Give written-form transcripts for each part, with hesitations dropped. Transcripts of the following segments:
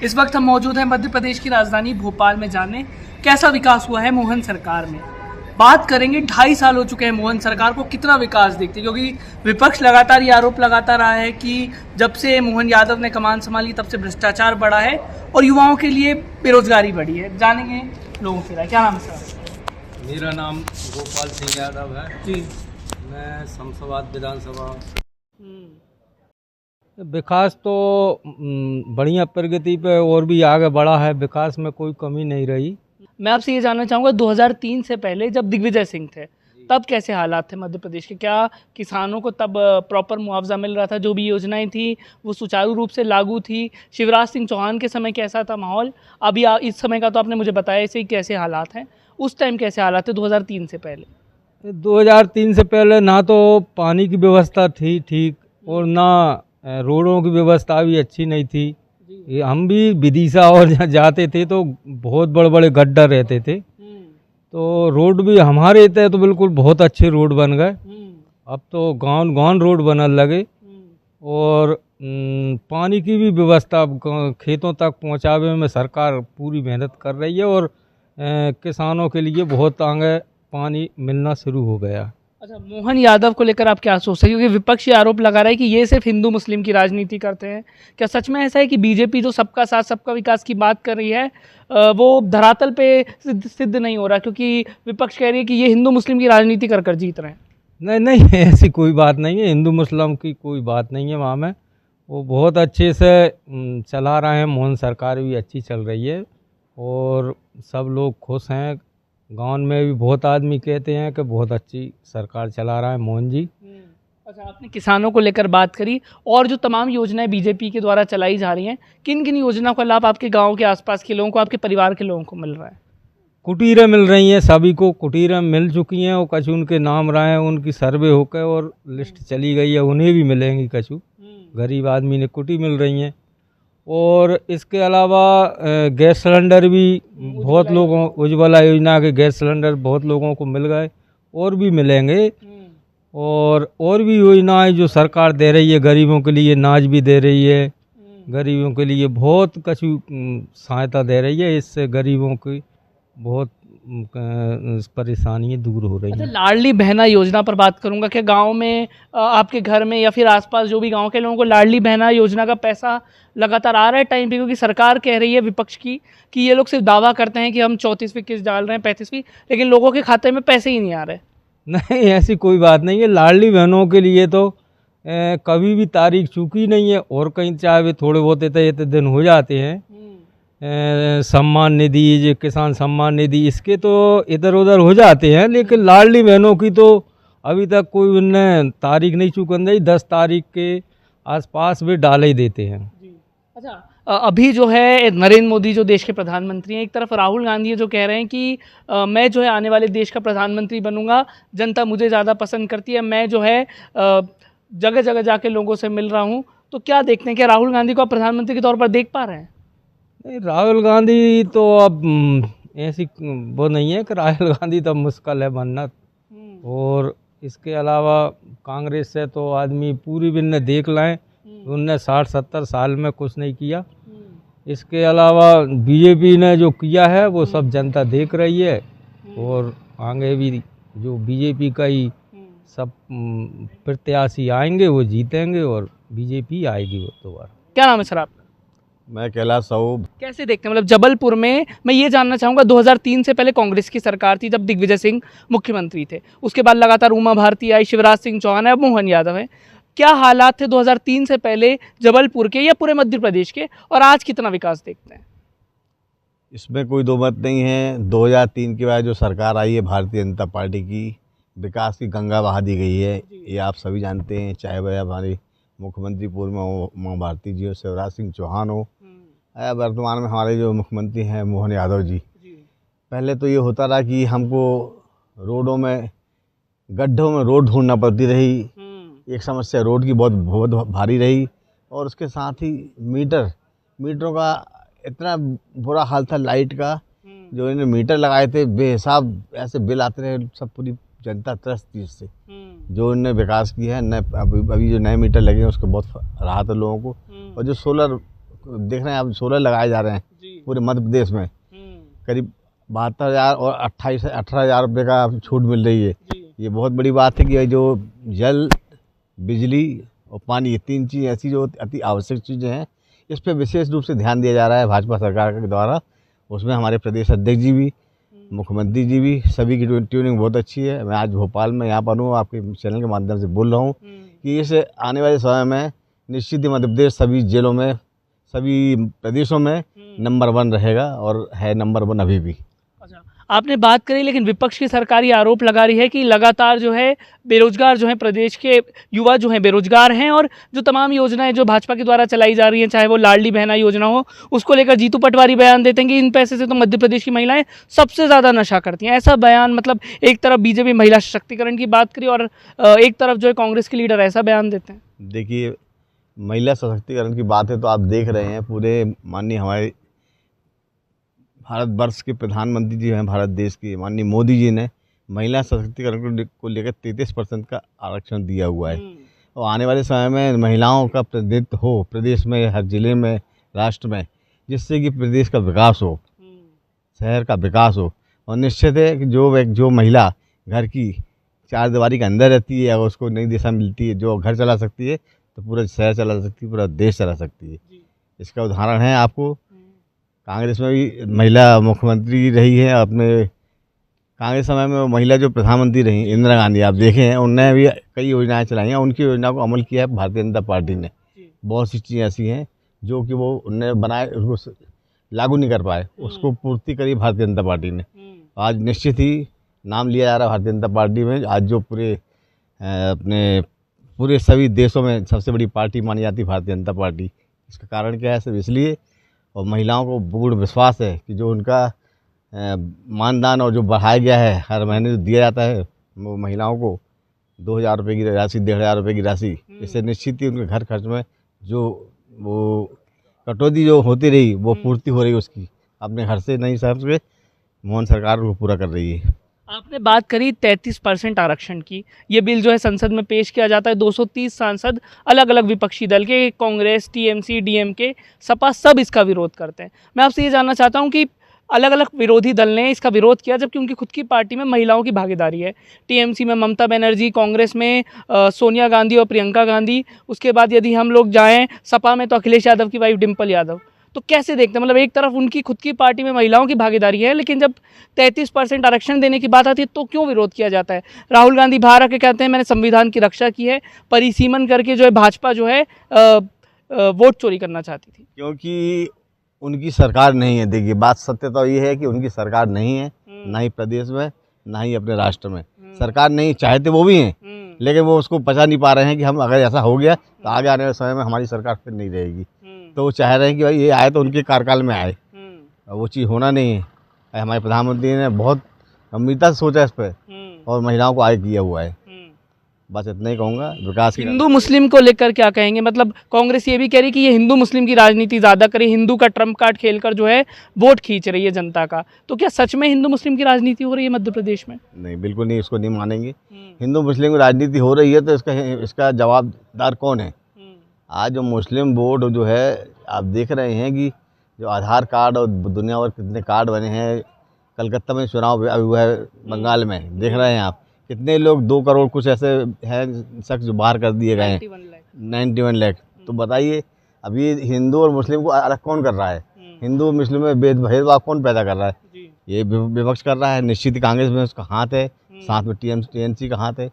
इस वक्त हम मौजूद हैं मध्य प्रदेश की राजधानी भोपाल में, जाने कैसा विकास हुआ है मोहन सरकार में। बात करेंगे 2.5 साल हो चुके हैं मोहन सरकार को, कितना विकास दिखते हैं, क्योंकि विपक्ष लगातार ये आरोप लगाता रहा है कि जब से मोहन यादव ने कमान संभाली तब से भ्रष्टाचार बढ़ा है और युवाओं के लिए बेरोजगारी बढ़ी है। जानेंगे लोगों से। क्या नाम है सर? मेरा नाम गोपाल सिंह यादव है जी। मैं शमशाबाद विधानसभा। विकास तो बढ़िया प्रगति पे और भी आगे बढ़ा है, विकास में कोई कमी नहीं रही। मैं आपसे ये जानना चाहूँगा 2003 से पहले जब दिग्विजय सिंह थे तब कैसे हालात थे मध्य प्रदेश के? क्या किसानों को तब प्रॉपर मुआवजा मिल रहा था? जो भी योजनाएं थी वो सुचारू रूप से लागू थी? शिवराज सिंह चौहान के समय कैसा था माहौल? अभी इस समय का तो आपने मुझे बताया, ऐसे ही कैसे हालात हैं, उस टाइम कैसे हालात थे 2003 से पहले? 2003 से पहले ना तो पानी की व्यवस्था थी ठीक, और ना रोडों की व्यवस्था भी अच्छी नहीं थी। हम भी विदिशा और जहाँ जाते थे तो बहुत बड़े बड़े गड्ढा रहते थे, तो रोड भी हमारे थे तो बिल्कुल बहुत अच्छे रोड बन गए। अब तो गांव गांव रोड बनने लगे, और पानी की भी व्यवस्था खेतों तक पहुंचावे में सरकार पूरी मेहनत कर रही है, और किसानों के लिए बहुत आगे पानी मिलना शुरू हो गया। अच्छा, मोहन यादव को लेकर आप क्या सोचते हैं? क्योंकि विपक्ष ये आरोप लगा रहा है कि ये सिर्फ हिंदू मुस्लिम की राजनीति करते हैं। क्या सच में ऐसा है कि बीजेपी जो सबका साथ सबका विकास की बात कर रही है वो धरातल पे सिद्ध नहीं हो रहा, क्योंकि विपक्ष कह रही है कि ये हिंदू मुस्लिम की राजनीति कर कर जीत रहे हैं? नहीं नहीं, ऐसी कोई बात नहीं है, हिंदू मुस्लिम की कोई बात नहीं है वहाँ में। वो बहुत अच्छे से चला रहे हैं, मोहन सरकार भी अच्छी चल रही है और सब लोग खुश हैं। गांव में भी बहुत आदमी कहते हैं कि बहुत अच्छी सरकार चला रहा है मोहन जी। अच्छा, आपने किसानों को लेकर बात करी, और जो तमाम योजनाएं बीजेपी के द्वारा चलाई जा रही हैं, किन किन योजनाओं का लाभ आपके गांव के आसपास के लोगों को, आपके परिवार के लोगों को मिल रहा है? कुटीरें मिल रही हैं, सभी को कुटीरें मिल चुकी हैं, और कछु उनके नाम रहे हैं, उनकी सर्वे होकर और लिस्ट चली गई है, उन्हें भी मिलेंगी। कछु गरीब आदमी ने कुटी मिल रही हैं, और इसके अलावा गैस सिलेंडर भी बहुत लोगों, उज्ज्वला योजना के गैस सिलेंडर बहुत लोगों को मिल गए, और भी मिलेंगे। और भी योजनाएं जो सरकार दे रही है गरीबों के लिए, नाज भी दे रही है, गरीबों के लिए बहुत कछु सहायता दे रही है। इससे गरीबों की बहुत परेशानियाँ दूर हो रही हैं। अच्छा, लाडली बहना योजना पर बात करूंगा। क्या गांव में आपके घर में या फिर आसपास जो भी गांव के लोगों को लाडली बहना योजना का पैसा लगातार आ रहा है टाइम पे? क्योंकि सरकार कह रही है विपक्ष की कि ये लोग सिर्फ दावा करते हैं कि हम 34वीं किस्त डाल रहे हैं, 35वीं, लेकिन लोगों के खाते में पैसे ही नहीं आ रहे। नहीं, ऐसी कोई बात नहीं है। लाडली बहनों के लिए तो कभी भी तारीख चूकी नहीं है, और कहीं चाहे वे थोड़े बहुत इतने दिन हो जाते हैं। सम्मान निधि, जो किसान सम्मान निधि, इसके तो इधर उधर हो जाते हैं, लेकिन लाडली बहनों की तो अभी तक कोई उनने तारीख नहीं चूकन दी। 10 तारीख के आसपास वे डाले ही देते हैं। अच्छा, अभी जो है नरेंद्र मोदी जो देश के प्रधानमंत्री हैं, एक तरफ राहुल गांधी जो कह रहे हैं कि मैं जो है आने वाले देश का प्रधानमंत्री बनूंगा, जनता मुझे ज़्यादा पसंद करती है, मैं जो है जगह जगह जाके लोगों से मिल रहा हूं। तो क्या देखते हैं, क्या राहुल गांधी को आप प्रधानमंत्री के तौर पर देख पा रहे हैं? नहीं, राहुल गांधी तो अब ऐसी वो नहीं है कि राहुल गांधी तो मुश्किल है बनना। और इसके अलावा कांग्रेस से तो आदमी पूरी बिन्ने देख लाएं, उनने 60-70 साल में कुछ नहीं किया। इसके अलावा बीजेपी ने जो किया है वो सब जनता देख रही है, और आगे भी जो बीजेपी का ही सब प्रत्याशी आएंगे वो जीतेंगे, और बीजेपी आएगी वो दोबारा। क्या नाम है सर आपका? मैं कैलाश साहू। कैसे देखते हैं, मतलब जबलपुर में मैं ये जानना चाहूँगा, 2003 से पहले कांग्रेस की सरकार थी जब दिग्विजय सिंह मुख्यमंत्री थे, उसके बाद लगातार उमा भारती आई, शिवराज सिंह चौहान है, अब मोहन यादव है। क्या हालात थे 2003 से पहले जबलपुर के या पूरे मध्य प्रदेश के, और आज कितना विकास देखते हैं? इसमें कोई दो मत नहीं है। 2003 के बाद जो सरकार आई है भारतीय जनता पार्टी की, विकास की गंगा बहा दी गई है, ये आप सभी जानते हैं। चाहे वह हमारे मुख्यमंत्री पूर्व में उमा भारती जी हो, शिवराज सिंह चौहान हो, या वर्तमान में हमारे जो मुख्यमंत्री हैं मोहन यादव जी। पहले तो ये होता रहा कि हमको रोडों में, गड्ढों में रोड ढूंढना पड़ती रही, एक समस्या रोड की बहुत बहुत भारी रही। और उसके साथ ही मीटरों का इतना बुरा हाल था, लाइट का, जो इन्होंने मीटर लगाए थे बेहिसाब ऐसे बिल आते रहे, सब पूरी जनता त्रस्त थी इससे। जो इन्होंने विकास किया है, अभी जो नए मीटर लगे हैं उसको बहुत राहत है लोगों को। और जो सोलर देख रहे हैं आप, सोलर लगाए जा रहे हैं जी। पूरे मध्य प्रदेश में। करीब 72,000 और 18,000 रुपये का छूट मिल रही है। जी। ये बहुत बड़ी बात है कि ये जो जल, बिजली और पानी, ये 3 चीज़ ऐसी जो अति आवश्यक चीज़ें हैं, इस पे विशेष रूप से ध्यान दिया जा रहा है भाजपा सरकार के द्वारा। उसमें हमारे प्रदेश अध्यक्ष जी भी, मुख्यमंत्री जी भी, सभी की ट्यूनिंग बहुत अच्छी है। मैं आज भोपाल में यहाँ पर हूँ, आपके चैनल के माध्यम से बोल रहा हूँ कि इस आने वाले समय में निश्चित ही मध्य प्रदेश सभी जिलों में, सभी प्रदेशों में नंबर 1 रहेगा और है नंबर 1 अभी भी। अच्छा, आपने बात करी, लेकिन विपक्ष की सरकार ये आरोप लगा रही है कि लगातार जो है बेरोजगार जो है, प्रदेश के युवा जो हैं बेरोजगार हैं, और जो तमाम योजनाएं जो भाजपा के द्वारा चलाई जा रही हैं, चाहे वो लाडली बहना योजना हो, उसको लेकर जीतू पटवारी बयान देते हैं कि इन पैसे से तो मध्य प्रदेश की महिलाएं सबसे ज़्यादा नशा करती हैं। ऐसा बयान, मतलब एक तरफ बीजेपी महिला सशक्तिकरण की बात करी और एक तरफ जो है कांग्रेस के लीडर ऐसा बयान देते हैं। देखिए, महिला सशक्तिकरण की बात है तो आप देख रहे हैं पूरे माननीय हमारे भारतवर्ष के प्रधानमंत्री जी हैं, भारत देश के माननीय मोदी जी ने महिला सशक्तिकरण को लेकर 33% का आरक्षण दिया हुआ है। और आने वाले समय में महिलाओं का प्रतिनिधित्व हो प्रदेश में, हर जिले में, राष्ट्र में, जिससे कि प्रदेश का विकास हो, शहर का विकास हो। और निश्चित है कि जो महिला घर की 4 दीवारी के अंदर रहती है, अगर उसको नई दिशा मिलती है, जो घर चला सकती है, तो पूरा शहर चला सकती है, पूरा देश चला सकती है। इसका उदाहरण है आपको, कांग्रेस में भी महिला मुख्यमंत्री रही है। अपने कांग्रेस समय में महिला जो प्रधानमंत्री रही, इंदिरा गांधी, आप देखे हैं, उनने भी कई योजनाएं चलाई हैं। उनकी योजना को अमल किया है भारतीय जनता पार्टी ने। बहुत सी चीज़ें ऐसी हैं जो कि वो उनने बनाए, उसको लागू नहीं कर पाए, उसको पूर्ति करी भारतीय जनता पार्टी ने। आज निश्चित ही नाम लिया जा रहा है भारतीय जनता पार्टी में। आज जो अपने पूरे सभी देशों में सबसे बड़ी पार्टी मानी जाती है भारतीय जनता पार्टी। इसका कारण क्या है? सिर्फ इसलिए, और महिलाओं को पूर्ण विश्वास है कि जो उनका मानदान और जो बढ़ाया गया है, हर महीने जो दिया जाता है वो महिलाओं को 2,000 रुपये की राशि, 1,500 रुपये की राशि, इससे निश्चित ही उनके घर खर्च में जो वो कटौती जो होती रही वो पूर्ति हो रही, उसकी अपने घर से नहीं समझ के मोहन सरकार वो पूरा कर रही है। आपने बात करी 33% आरक्षण की। ये बिल जो है संसद में पेश किया जाता है, 230 सांसद अलग अलग विपक्षी दल के, कांग्रेस, टीएमसी, डीएमके, सपा, सब इसका विरोध करते हैं। मैं आपसे ये जानना चाहता हूँ कि अलग अलग विरोधी दल ने इसका विरोध किया, जबकि उनकी खुद की पार्टी में महिलाओं की भागीदारी है। टीएमसी में ममता बनर्जी, कांग्रेस में सोनिया गांधी और प्रियंका गांधी, उसके बाद यदि हम लोग जाएँ सपा में तो अखिलेश यादव की वाइफ डिम्पल यादव। तो कैसे देखते हैं, मतलब एक तरफ उनकी खुद की पार्टी में महिलाओं की भागीदारी है, लेकिन जब 33% आरक्षण देने की बात आती है तो क्यों विरोध किया जाता है? राहुल गांधी बाहर आके कहते हैं मैंने संविधान की रक्षा की है, परिसीमन करके जो है भाजपा जो है वोट चोरी करना चाहती थी। क्योंकि उनकी सरकार नहीं है। देखिए, बात सत्य तो ये है कि उनकी सरकार नहीं है, ना ही प्रदेश में, ना ही अपने राष्ट्र में। सरकार नहीं, चाहते वो भी हैं, लेकिन वो उसको पचा नहीं पा रहे हैं कि हम अगर ऐसा हो गया तो आगे आने वाले समय में हमारी सरकार फिर नहीं रहेगी। तो वो चाह रहे हैं कि भाई ये आए तो उनके कार्यकाल में आए, वो चीज़ होना नहीं है। हमारे प्रधानमंत्री ने बहुत गंभीरता से सोचा इस पर और महिलाओं को आगे किया हुआ है। बस इतना ही कहूँगा। विकास की हिंदू मुस्लिम को लेकर क्या कहेंगे? मतलब कांग्रेस ये भी कह रही कि ये हिंदू मुस्लिम की राजनीति ज़्यादा करे, हिंदू का ट्रम्प कार्ड खेलकर जो है वोट खींच रही है जनता का। तो क्या सच में हिंदू मुस्लिम की राजनीति हो रही है मध्य प्रदेश में? नहीं, बिल्कुल नहीं, इसको नहीं मानेंगे। हिंदू मुस्लिम की राजनीति हो रही है तो इसका जवाबदार कौन है? आज जो मुस्लिम वोट जो है, आप देख रहे हैं कि जो आधार कार्ड और दुनिया भर कितने कार्ड बने हैं। कलकत्ता में चुनाव हुआ है, बंगाल में देख रहे हैं आप, कितने लोग 2 करोड़ कुछ ऐसे हैं शख्स जो बाहर कर दिए गए हैं, 91 लाख। तो बताइए, अब ये हिंदू और मुस्लिम को अलग कौन कर रहा है? हिंदू मुस्लिम में भेदभाव कौन पैदा कर रहा है? ये विपक्ष कर रहा है। निश्चित कांग्रेस में उसका हाथ है, साथ में टीएमसी का हाथ है।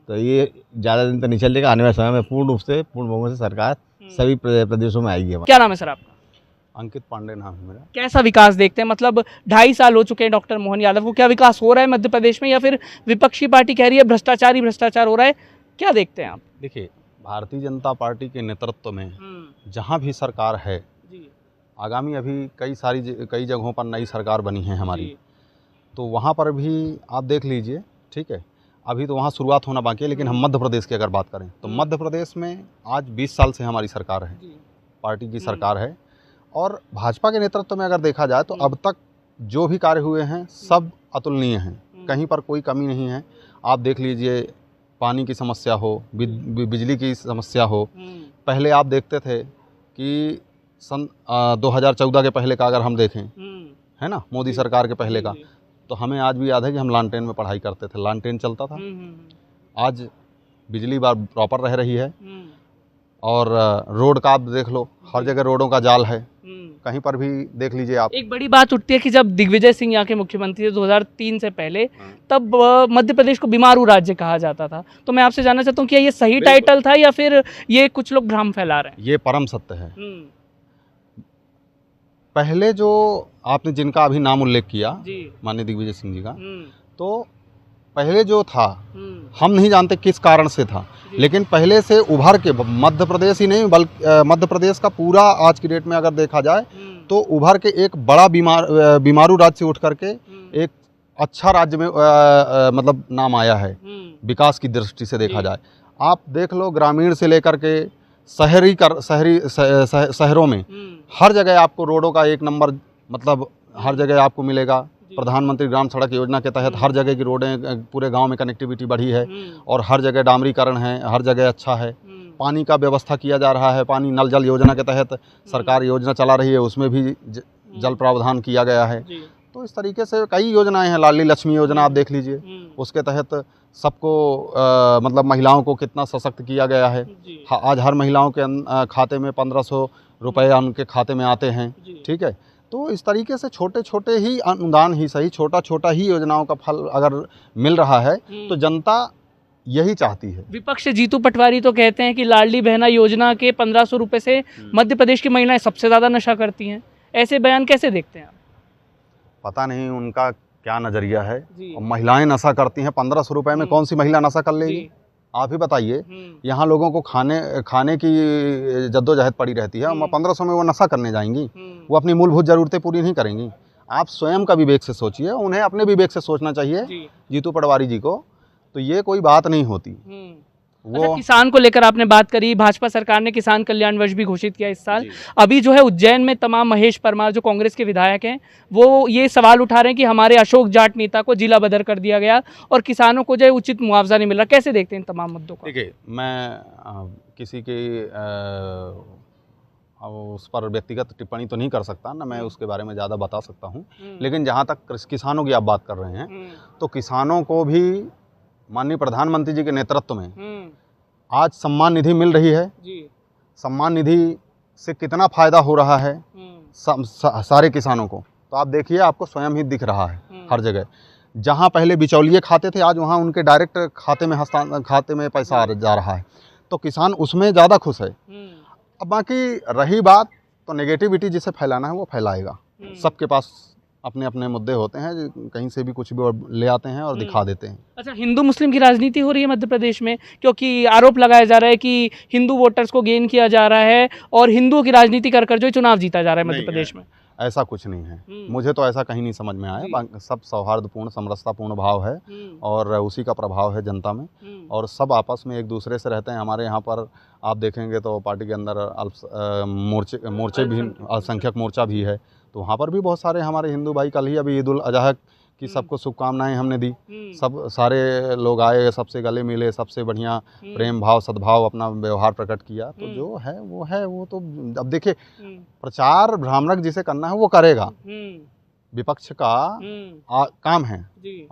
तो ये ज़्यादा दिन तक नहीं चलेगा। आने वाले समय में पूर्ण रूप से, पूर्ण बहुमत से सरकार सभी प्रदेशों में आएगी। क्या नाम है सर आपका? अंकित पांडे नाम है मेरा। कैसा विकास देखते हैं? मतलब 2.5 साल हो चुके हैं डॉक्टर मोहन यादव को, क्या विकास हो रहा है मध्य प्रदेश में, या फिर विपक्षी पार्टी कह रही है भ्रष्टाचार ही भ्रष्टाचार हो रहा है? क्या देखते हैं आप? देखिए, भारतीय जनता पार्टी के नेतृत्व में जहाँ भी सरकार है, आगामी अभी कई जगहों पर नई सरकार बनी है हमारी, तो वहाँ पर भी आप देख लीजिए, ठीक है। अभी तो वहाँ शुरुआत होना बाकी है, लेकिन हम मध्य प्रदेश की अगर बात करें तो मध्य प्रदेश में आज 20 साल से हमारी सरकार है, पार्टी की सरकार है। और भाजपा के नेतृत्व में अगर देखा जाए तो अब तक जो भी कार्य हुए हैं सब अतुलनीय हैं, कहीं पर कोई कमी नहीं है। आप देख लीजिए, पानी की समस्या हो, बिजली की समस्या हो। पहले आप देखते थे कि सन 2014 के पहले का अगर हम देखें, है ना, मोदी सरकार के पहले का, तो हमें आज भी याद है कि हम लालटेन में पढ़ाई करते थे, लालटेन चलता था। आज बिजली बार प्रॉपर रह रही है और रोड का आप देख लो, हर जगह रोडों का जाल है, कहीं पर भी देख लीजिए आप। एक बड़ी बात उठती है कि जब दिग्विजय सिंह यहाँ के मुख्यमंत्री थे 2003 से पहले, तब मध्य प्रदेश को बीमारू राज्य कहा जाता था। तो मैं आपसे जानना चाहता हूँ, क्या ये सही टाइटल था या फिर ये कुछ लोग भ्रम फैला रहे हैं? ये परम सत्य है। पहले जो आपने जिनका अभी नाम उल्लेख किया, माननीय दिग्विजय सिंह जी का, तो पहले जो था हम नहीं जानते किस कारण से था, लेकिन पहले से उभर के मध्य प्रदेश ही नहीं बल्कि मध्य प्रदेश का पूरा आज की डेट में अगर देखा जाए तो उभर के एक बड़ा बीमारू राज्य से उठ करके एक अच्छा राज्य में मतलब नाम आया है विकास की दृष्टि से देखा जाए। आप देख लो, ग्रामीण से लेकर के शहरों में हर जगह आपको रोडों का एक नंबर, मतलब हर जगह आपको मिलेगा। प्रधानमंत्री ग्राम सड़क योजना के तहत हर जगह की रोडें, पूरे गांव में कनेक्टिविटी बढ़ी है और हर जगह डामरीकरण है, हर जगह अच्छा है। पानी का व्यवस्था किया जा रहा है, पानी नल जल योजना के तहत सरकार योजना चला रही है, उसमें भी जल प्रावधान किया गया है। तो इस तरीके से कई योजनाएं हैं, लाडली लक्ष्मी योजना आप देख लीजिए, उसके तहत सबको मतलब महिलाओं को कितना सशक्त किया गया है। आज हर महिलाओं के खाते में 1500 रुपये उनके खाते में आते हैं, ठीक है। तो इस तरीके से छोटे छोटे ही अनुदान ही सही, छोटा छोटा ही योजनाओं का फल अगर मिल रहा है तो जनता यही चाहती है। विपक्ष जीतू पटवारी तो कहते हैं कि लाडली बहना योजना के 1500 रुपये से मध्य प्रदेश की महिलाएं सबसे ज़्यादा नशा करती हैं। ऐसे बयान कैसे देखते हैं आप? पता नहीं उनका क्या नज़रिया है। महिलाएं नशा करती हैं, 1500 रुपये में कौन सी महिला नशा कर लेगी? आप ही बताइए। यहाँ लोगों को खाने की जद्दोजहद पड़ी रहती है, 1500 में वो नशा करने जाएंगी? वो अपनी मूलभूत ज़रूरतें पूरी नहीं करेंगी। आप स्वयं का विवेक से सोचिए, उन्हें अपने विवेक से सोचना चाहिए जीतू पटवारी जी को। तो ये कोई बात नहीं होती। अच्छा, किसान को लेकर आपने बात करी, भाजपा सरकार ने किसान कल्याण वर्ष भी घोषित किया इस साल। अभी जो है उज्जैन में तमाम महेश परमार जो कांग्रेस के विधायक हैं वो ये सवाल उठा रहे हैं कि हमारे अशोक जाट नेता को जिला बदर कर दिया गया और किसानों को जो है उचित मुआवजा नहीं मिल रहा। कैसे देखते हैं इन तमाम मुद्दों को? देखिए, मैं किसी के उस पर व्यक्तिगत टिप्पणी तो नहीं कर सकता ना, मैं उसके बारे में ज़्यादा बता सकता हूँ। लेकिन जहाँ तक किसानों की आप बात कर रहे हैं तो किसानों को भी माननीय प्रधानमंत्री जी के नेतृत्व में आज सम्मान निधि मिल रही है। सम्मान निधि से कितना फ़ायदा हो रहा है सारे किसानों को, तो आप देखिए, आपको स्वयं ही दिख रहा है हर जगह। जहां पहले बिचौलिए खाते थे, आज वहां उनके डायरेक्ट खाते में पैसा जा रहा है, तो किसान उसमें ज़्यादा खुश है। अब बाकी रही बात, तो नेगेटिविटी जिसे फैलाना है वो फैलाएगा। सबके पास अपने अपने मुद्दे होते हैं, कहीं से भी कुछ भी ले आते हैं और दिखा देते हैं। अच्छा, हिंदू मुस्लिम की राजनीति हो रही है मध्य प्रदेश में, क्योंकि आरोप लगाया जा रहा है कि हिंदू वोटर्स को गेन किया जा रहा है और हिंदुओं की राजनीति कर कर जो चुनाव जीता जा रहा है मध्य प्रदेश में। ऐसा कुछ नहीं है, मुझे तो ऐसा कहीं नहीं समझ में आया। सब सौहार्दपूर्ण समरसतापूर्ण भाव है और उसी का प्रभाव है जनता में, और सब आपस में एक दूसरे से रहते हैं। हमारे यहाँ पर आप देखेंगे तो पार्टी के अंदर मोर्चे भी, अल्पसंख्यक मोर्चा भी है, तो वहाँ पर भी बहुत सारे हमारे हिंदू भाई, कल ही अभी ईद उल अजहा की सबको शुभकामनाएं हमने दी। सब सारे लोग आए, सबसे गले मिले, सबसे बढ़िया प्रेम भाव सद्भाव अपना व्यवहार प्रकट किया। तो जो है वो तो अब देखिए, प्रचार भ्रामक जिसे करना है वो करेगा। विपक्ष का काम है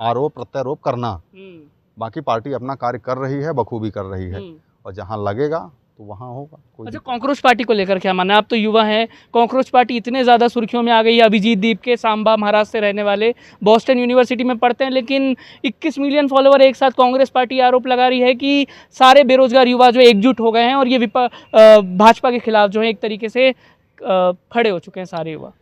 आरोप प्रत्यारोप करना। बाकी पार्टी अपना कार्य कर रही है, बखूबी कर रही है, और जहाँ लगेगा तो वहाँ होगा। अच्छा, कॉकरोच पार्टी को लेकर क्या मानना है? आप तो युवा हैं, कॉकरोच पार्टी इतने ज़्यादा सुर्खियों में आ गई है। अभिजीत दीप के सांबा महाराष्ट्र से रहने वाले, बॉस्टन यूनिवर्सिटी में पढ़ते हैं, लेकिन 21 मिलियन फॉलोवर एक साथ कांग्रेस पार्टी आरोप लगा रही है कि सारे बेरोजगार युवा जो एकजुट हो गए हैं और ये भाजपा के खिलाफ जो है एक तरीके से खड़े हो चुके हैं सारे युवा।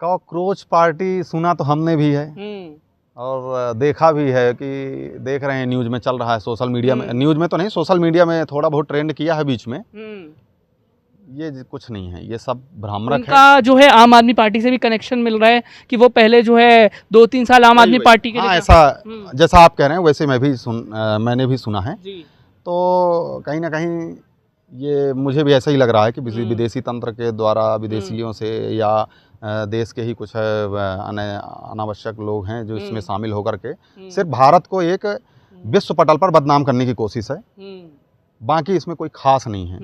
कॉकरोच पार्टी सुना तो हमने भी है और देखा भी है, कि देख रहे हैं न्यूज़ में चल रहा है, सोशल मीडिया में, न्यूज़ में तो नहीं, सोशल मीडिया में थोड़ा बहुत ट्रेंड किया है बीच में। ये कुछ नहीं है, ये सब भ्रामक है। उनका जो है आम आदमी पार्टी से भी कनेक्शन मिल रहा है कि वो पहले जो है 2-3 साल आम आदमी पार्टी के लिए, ऐसा जैसा आप कह रहे हैं वैसे मैंने भी सुना है। तो कहीं ना कहीं ये मुझे भी ऐसा ही लग रहा है कि विदेशी तंत्र के द्वारा, विदेशियों से या देश के ही कुछ अनावश्यक लोग हैं जो इसमें शामिल होकर के सिर्फ भारत को एक विश्व पटल पर बदनाम करने की कोशिश है। बाकी इसमें कोई खास नहीं है।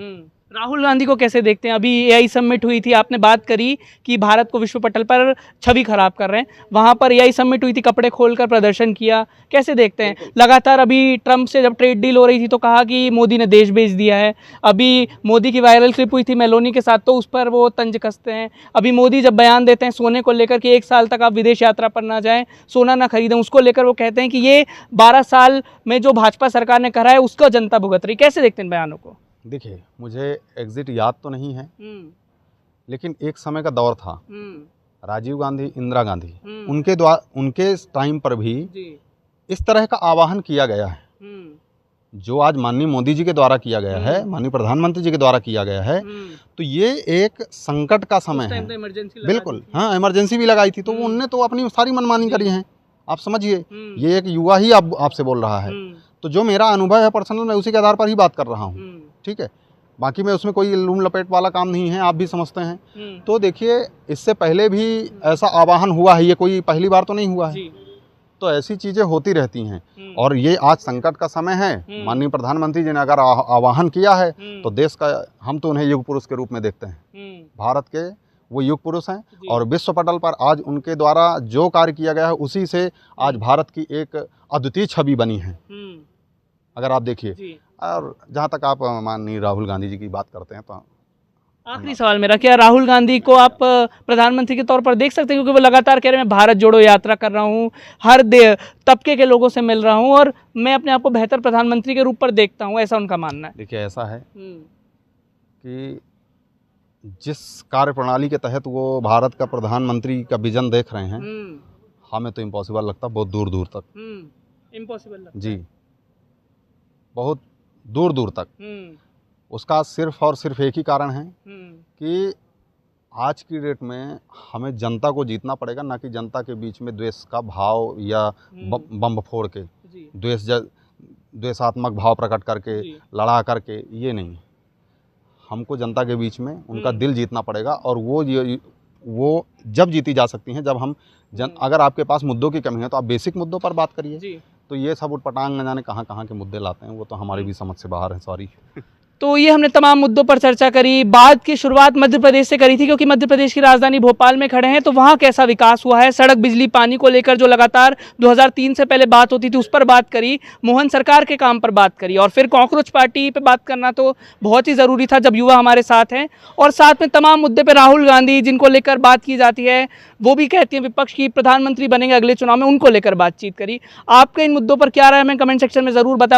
राहुल गांधी को कैसे देखते हैं? अभी एआई समिट हुई थी, आपने बात करी कि भारत को विश्व पटल पर छवि खराब कर रहे हैं, वहां पर एआई समिट हुई थी, कपड़े खोलकर प्रदर्शन किया, कैसे देखते हैं? लगातार अभी ट्रंप से जब ट्रेड डील हो रही थी तो कहा कि मोदी ने देश बेच दिया है। अभी मोदी की वायरल क्लिप हुई थी मेलोनी के साथ, तो उस पर वो तंज कसते हैं। अभी मोदी जब बयान देते हैं सोने को लेकर कि 1 साल तक आप विदेश यात्रा पर ना जाएं, सोना ना खरीदें, उसको लेकर वो कहते हैं कि ये 12 साल में जो भाजपा सरकार ने करा है उसका जनता भुगत रही। कैसे देखते हैं इन बयानों को? देखिए, मुझे एग्जिट याद तो नहीं है, लेकिन एक समय का दौर था, राजीव गांधी, इंदिरा गांधी, उनके टाइम पर भी इस तरह का आह्वान किया गया है, जो आज माननीय मोदी जी के द्वारा किया गया है, माननीय प्रधानमंत्री जी के द्वारा किया गया है। तो ये एक संकट का समय है, बिल्कुल। हाँ, इमरजेंसी भी लगाई थी, तो उनने तो अपनी सारी मनमानी करी है। आप समझिए, ये एक युवा ही आपसे बोल रहा है, तो जो मेरा अनुभव है पर्सनल, मैं उसी के आधार पर ही बात कर रहा हूँ, ठीक है। बाकी में उसमें कोई लूम लपेट वाला काम नहीं है, आप भी समझते हैं। तो देखिए, इससे पहले भी ऐसा आह्वान हुआ है, ये कोई पहली बार तो नहीं हुआ है। तो ऐसी चीज़ें होती रहती हैं, और ये आज संकट का समय है। माननीय प्रधानमंत्री जी ने अगर आह्वान किया है तो देश का, हम तो उन्हें युग पुरुष के रूप में देखते हैं, भारत के वो युग पुरुष हैं, और विश्व पटल पर आज उनके द्वारा जो कार्य किया गया है उसी से आज भारत की एक अद्वितीय छवि बनी है, अगर आप देखिए। और जहाँ तक आप माननीय राहुल गांधी जी की बात करते हैं, तो आखिरी सवाल मेरा, क्या राहुल गांधी को आप प्रधानमंत्री के तौर पर देख सकते हैं? क्योंकि वो लगातार कह रहे हैं मैं भारत जोड़ो यात्रा कर रहा हूँ, हर तबके के लोगों से मिल रहा हूँ, और मैं अपने आप को बेहतर प्रधानमंत्री के रूप पर देखता हूँ, ऐसा उनका मानना है। देखिए, ऐसा है कि जिस कार्य प्रणाली के तहत वो भारत का प्रधानमंत्री का विजन देख रहे हैं, हमें तो इम्पॉसिबल लगता, बहुत दूर दूर तक इम्पॉसिबल लगता जी, बहुत दूर दूर तक। उसका सिर्फ और सिर्फ एक ही कारण है कि आज की डेट में हमें जनता को जीतना पड़ेगा, ना कि जनता के बीच में द्वेष का भाव या बम फोड़ के, द्वेषात्मक भाव प्रकट करके, लड़ा करके, ये नहीं। हमको जनता के बीच में उनका दिल जीतना पड़ेगा, और वो जब जीती जा सकती हैं जब हम अगर आपके पास मुद्दों की कमी है तो आप बेसिक मुद्दों पर बात करिए। तो ये सब उटपटांग न जाने कहाँ के मुद्दे लाते हैं, वो तो हमारी भी समझ से बाहर है, सॉरी। तो ये हमने तमाम मुद्दों पर चर्चा करी। बात की शुरुआत मध्य प्रदेश से करी थी, क्योंकि मध्य प्रदेश की राजधानी भोपाल में खड़े हैं, तो वहाँ कैसा विकास हुआ है, सड़क, बिजली, पानी को लेकर जो लगातार 2003 से पहले बात होती थी उस पर बात करी, मोहन सरकार के काम पर बात करी, और फिर कॉकरोच पार्टी पे बात करना तो बहुत ही ज़रूरी था जब युवा हमारे साथ हैं। और साथ में तमाम मुद्दे पर राहुल गांधी, जिनको लेकर बात की जाती है, वो भी कहती हैं विपक्ष की प्रधानमंत्री बनेंगे अगले चुनाव में, उनको लेकर बातचीत करी। आपके इन मुद्दों पर क्या राय है, हमें कमेंट सेक्शन में ज़रूर बताएं।